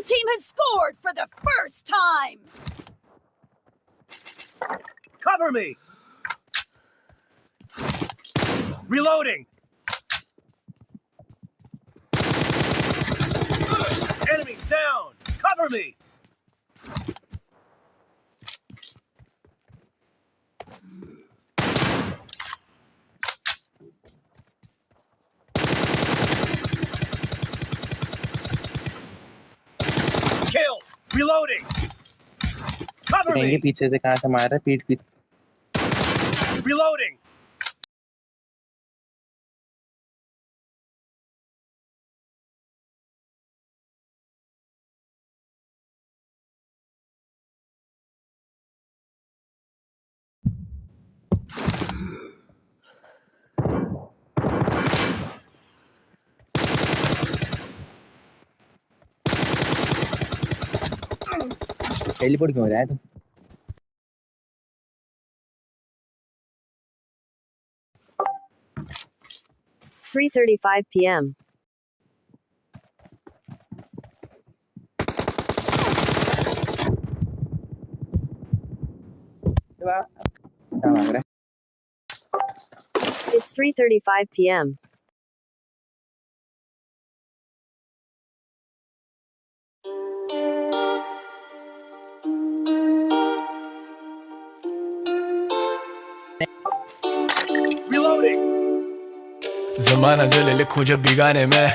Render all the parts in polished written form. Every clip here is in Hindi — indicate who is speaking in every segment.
Speaker 1: Blue team has scored for the first time!
Speaker 2: Cover me! Reloading! Enemy down! Cover me! Kill! Reloading! Cover
Speaker 3: कहेंगे
Speaker 2: me!
Speaker 3: पीछे से कहाँ से मार रहा है, पीठ पीछे।
Speaker 2: Reloading!
Speaker 3: टेलीपोर्ट क्यों हो रहा है तू?
Speaker 4: It's 3:35 p.m.
Speaker 3: क्या मांग रहा है?
Speaker 4: It's 3:35 p.m.
Speaker 2: Reloading!
Speaker 5: जमाना जले लिखूं जब भी गाने में,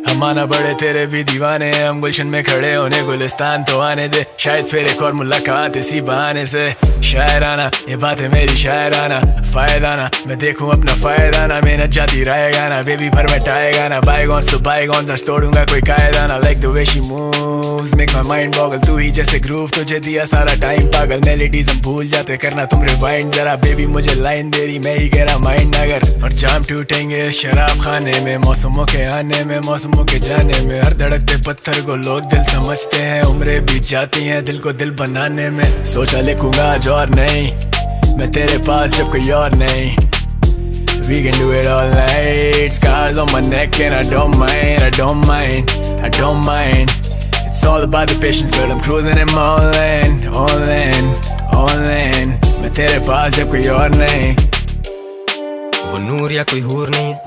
Speaker 5: हम आना बड़े तेरे भी दीवाने हैं। हम गुलशन में खड़े होने गुलिस्तान तो आने दे, शायद फिर एक और मुलाकात इसी बहाने से। शायराना ये बात है मेरी शायराना, फायदा ना मैं देखूं अपना फायदा ना। मेहनत जाती रहेगा ना बेबी परमिट आएगा ना। बायगॉन्स तो बायगॉन्स ना तोड़ूंगा कोई कायदा ना। Like the way she moves make my mind Bogle, तू ही जैसे ग्रूव तुझे दिया सारा टाइम पागल। मेलोडीज हम भूल जाते करना तुम रिवाइंड जरा, बेबी मुझे लाइन दे रही मैं ही कह रहा माइंड अगर। और जाम टूटेंगे इस शराब खाने में, मौसमों के आने में मौसमों के जाने में। हर धड़कते पत्थर को लोग दिल समझते हैं, उम्रें बीत जाती हैं दिल को दिल बनाने में। सोचा लिखूंगा आज और नहीं मैं तेरे पास जब कोई और नहीं। We can do it all night, scars on my neck and I don't mind, I don't mind, I don't mind. It's all about the patience girl, I'm cruising and all in, all in, all in. मैं तेरे पास जब कोई और नहीं।
Speaker 6: वो नूर या कोई हूर नहीं है,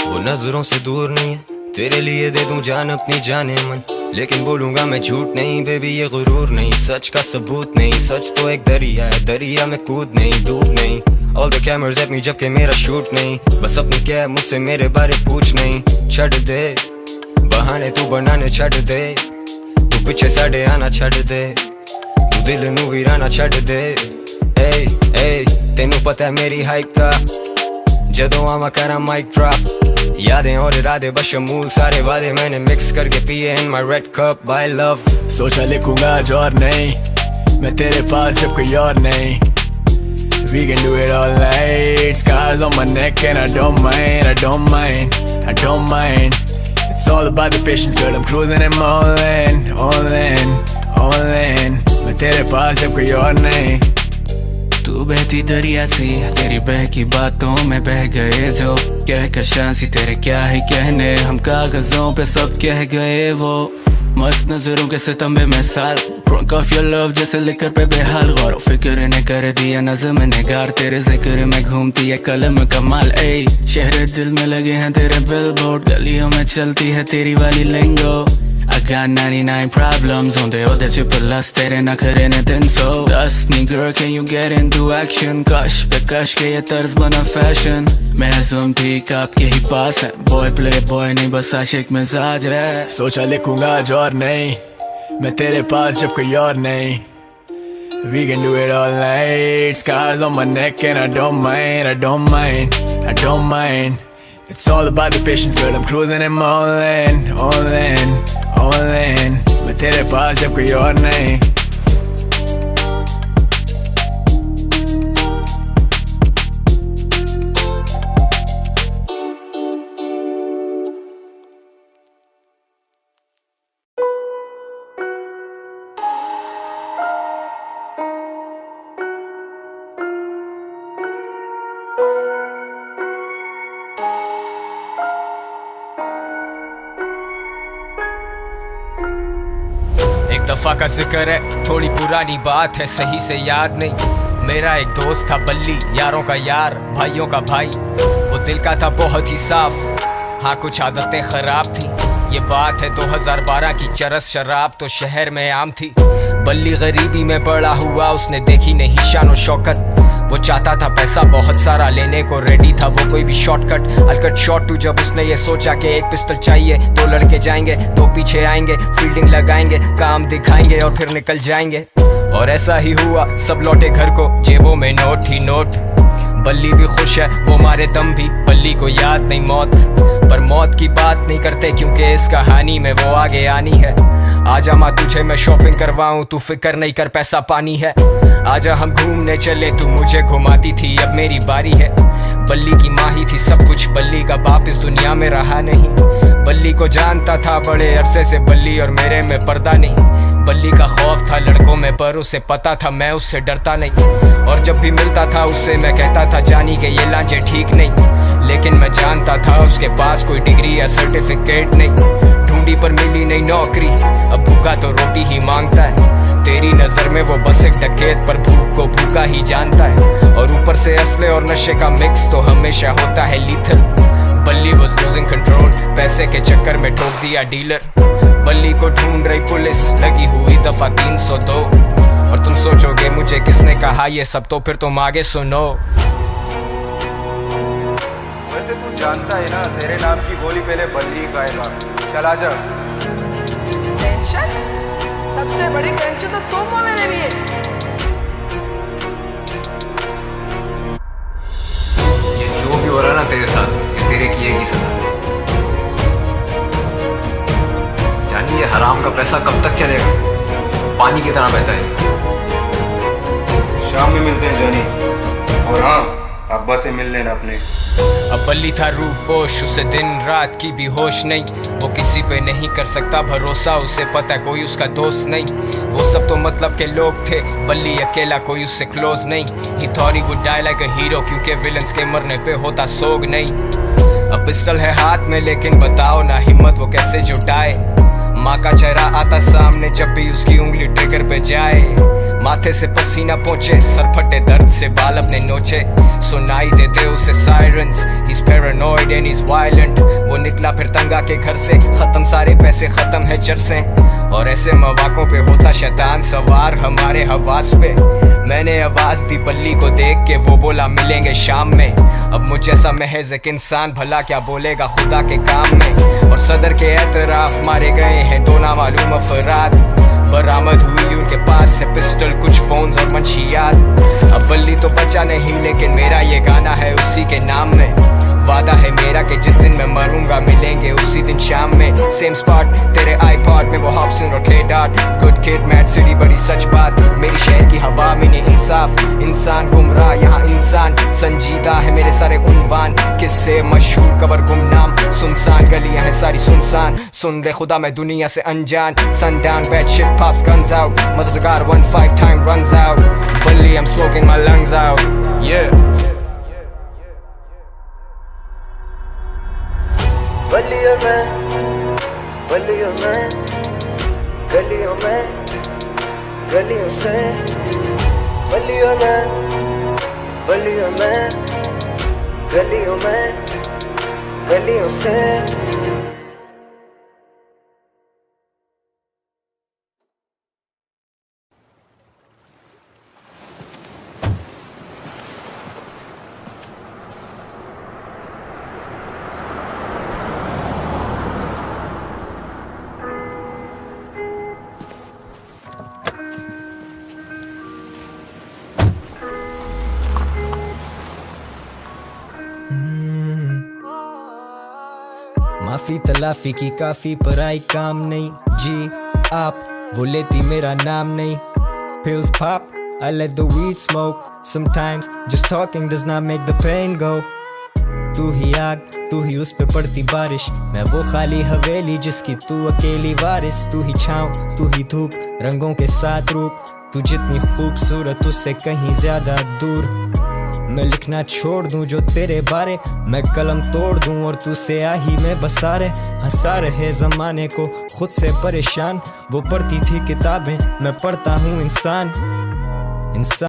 Speaker 6: वो नजरों से दूर नहीं है। तेरे लिए दे दूं जान अपनी जाने मन, लेकिन बोलूंगा मैं झूठ नहीं बेबी ये गुरूर नहीं। सच का सबूत नहीं, सच तो एक दरिया है, दरिया में कूद नहीं डूब नहीं। All the cameras at me जबकि मेरा शूट नहीं, बस अपनी क्या मुझसे मेरे बारे पूछ नहीं। छड़ दे बहाने तू बनाने छड़ दे, तू पीछे साढ़े आना छड़ दे, तू दिल नू वीराना छड़ दे। ए तेनू पता है मेरी हाइप का, जदों आवा करा माइक ड्रॉप। यादें और इरादे बशमूल सारे वादे मैंने मिक्स करके पिए in my red cup by love।
Speaker 5: सोचा लिखूंगा आज और नहीं मैं तेरे पास जब कोई और नहीं। We can do it all night, scars on my neck and I don't mind, I don't mind, I don't mind. It's all about the patience girl, I'm cruising and all in, all in, all in. मैं तेरे पास जब कोई और नहीं। तू बहती दरिया सी तेरी बहकी बातों में बह गए जो, कह कशां सी तेरे क्या ही कहने, हम कागजों पे सब कह गए वो। मस्त नजरों के सितंबे में साल, drunk off your love जैसे लिकर पे बेहाल। गौर फिक्र ने कर दिया नज़म निगार, तेरे जिक्र में घूमती है कलम कमाल। ए शहर दिल में लगे हैं तेरे बिलबोर्ड, गलियों में चलती है तेरी वाली लिंगो। I got 99 problems on the other plus तेरे नखरे ने 300। Dust me girl can you get into action, कश पे कश के ये तर्ज बना फैशन। महज़ूम ठीक आपके ही पास है, बॉय प्ले बॉय नहीं बस आशिक मिजाज है। सोचा लिखूंगा आज और नहीं मैं तेरे पास जब कोई और नहीं। We can do it all night, scars on my neck and I don't mind, I don't mind, I don't mind. It's all about the patience girl, I'm cruising and all in, all in, all in. मैं तेरे पास जब कोई और नहीं।
Speaker 6: दफा का जिक्र है, थोड़ी पुरानी बात है, सही से याद नहीं। मेरा एक दोस्त था बल्ली, यारों का यार, भाइयों का भाई। वो दिल का था बहुत ही साफ, हाँ कुछ आदतें खराब थी। ये बात है 2012 की, चरस शराब तो शहर में आम थी। बल्ली गरीबी में बड़ा हुआ, उसने देखी नहीं शान और शौकत। वो चाहता था पैसा बहुत सारा, लेने को रेडी था वो कोई भी shortcut. I'll cut short to जब उसने ये सोचा कि एक पिस्टल चाहिए, 2 लड़के जाएंगे, 2 पीछे आएंगे, फील्डिंग लगाएंगे, काम दिखाएंगे और फिर निकल जाएंगे। और ऐसा ही हुआ, सब लौटे घर को, जेबों में नोट ही नोट। बल्ली भी खुश है, वो मारे दम भी, बल्ली को याद नहीं मौत। पर मौत की बात नहीं करते क्योंकि इस कहानी में वो आगे आनी है। आजा माँ तुझे मैं शॉपिंग करवाऊं, तू फिक्र नहीं कर पैसा पानी है। आजा हम घूमने चले, तू मुझे घुमाती थी, अब मेरी बारी है। बल्ली की माँ ही थी सब कुछ, बल्ली का बाप इस दुनिया में रहा नहीं। बल्ली को जानता था बड़े अरसे से, बल्ली और मेरे में पर्दा नहीं। बल्ली का खौफ था लड़कों में, पर उसे पता था मैं उससे डरता नहीं। और जब भी मिलता था उससे मैं कहता था जानी के ये लांचे ठीक नहीं। लेकिन मैं जानता था उसके पास कोई डिग्री या सर्टिफिकेट नहीं। ढूंढी पर मिली नहीं नौकरी, अब भूखा तो रोटी ही मांगता है। तेरी नजर में वो बस एक डकैत, पर भूख को भूखा ही जानता है। और ऊपर से असले और नशे का मिक्स तो हमेशा होता है लीथल। बल्ली was losing control, पैसे के चक्कर में ठोक दिया डीलर। बल्ली को ढूंढ रही पुलिस, लगी हुई दफा 302। और तुम सोचोगे मुझे किसने कहा ये सब, तो फिर तुम आगे सुनो।
Speaker 7: वैसे तू जानता है ना, तेरे नाम की गोली पहले बल्ली खाएगा। चल आजा।
Speaker 8: टेंशन? सबसे बड़ी टेंशन तो तुम हो मेरे लिए।
Speaker 6: ये जो भी हो रहा है ना तेरे साथ, ये तेरे किए की सजा। जानी ये हराम का पैसा कब तक चलेगा, पानी की तरह बहता है।
Speaker 7: शाम में मिलते हैं जानी, और हाँ अब्बा से मिल लेना अपने।
Speaker 6: अब बल्ली था रूपोश, उसे दिन रात की भी होश नहीं। वो किसी पे नहीं कर सकता भरोसा, उसे पता कोई उसका दोस्त नहीं। वो सब तो मतलब के लोग थे, बल्ली अकेला कोई उससे क्लोज नहीं। He thought he would die like a hero, क्योंकि विलन्स के मरने पे होता सोग नहीं। अब पिस्टल है हाथ में, लेकिन बताओ ना हिम्मत वो कैसे जुटाए। माँ का चेहरा आता सामने जब भी उसकी उंगली ट्रिगर पे जाए। माथे से पसीना पहुंचे, सर फटे दर्द से बाल अपने नोचे। सुनाई देते उसे sirens, he's paranoid and he's violent। वो निकला फिर तंगा के घर से, खत्म सारे पैसे, खत्म है जरसे। और ऐसे मौक़ों पे होता शैतान सवार हमारे हवास पे। मैंने आवाज दी बल्ली को देख के, वो बोला मिलेंगे शाम में। अब मुझ जैसा महज एक इंसान भला क्या बोलेगा खुदा के काम में। और सदर के एतराफ मारे गए हैं 2 नामालूम अफराद। बरामद हुई उनके पास से पिस्टल, कुछ फोन्स और मंशियात। अब बल्ली तो बचा नहीं, लेकिन मेरा ये गाना है उसी के नाम में। वादा है मेरा कि जिस दिन मैं मरूंगा मिलेंगे उसी दिन शाम में। सेम स्पॉट तेरे आईपॉड में, वो हॉब्सन और के dot. Good kid mad city बड़ी सच बात, मेरी शहर की हवा में नहीं इंसाफ। इंसान गुमराह यहाँ इंसान संजीदा है, मेरे सारे उन्वान किस्से मशहूर कबर गुमनाम। सुनसान गलियां हैं सारी सुनसान, सुन ले खुदा मैं दुनिया से अनजान। Sundown bad shit pops guns out, मददगार 1-5 time runs out। Bully I'm smoking my lungs out, yeah।
Speaker 9: बल्ली और मैं, बल्ली और मैं, गलियों में, गलियों से। बल्ली और मैं, बल्ली और मैं, गलियों में, गलियों से।
Speaker 6: माफी तलाफी की काफी पराई काम नहीं जी आप, वो लेती मेरा नाम नहीं। Pills pop, I let the weed smoke. Sometimes just talking does not make the pain go. तू ही आग, तू ही उस पे पड़ती बारिश, मैं वो खाली हवेली जिसकी तू अकेली वारिस। तू ही छाँव, तू ही धूप, रंगों के साथ रूप, तू जितनी खूबसूरत उससे कहीं ज्यादा दूर। मैं लिखना छोड़ दूं जो तेरे बारे, मैं कलम तोड़ दूं और तू स्याही में बसा रहे। हंसा रहे जमाने को खुद से परेशान, वो पढ़ती थी किताबें मैं पढ़ता हूँ इंसान।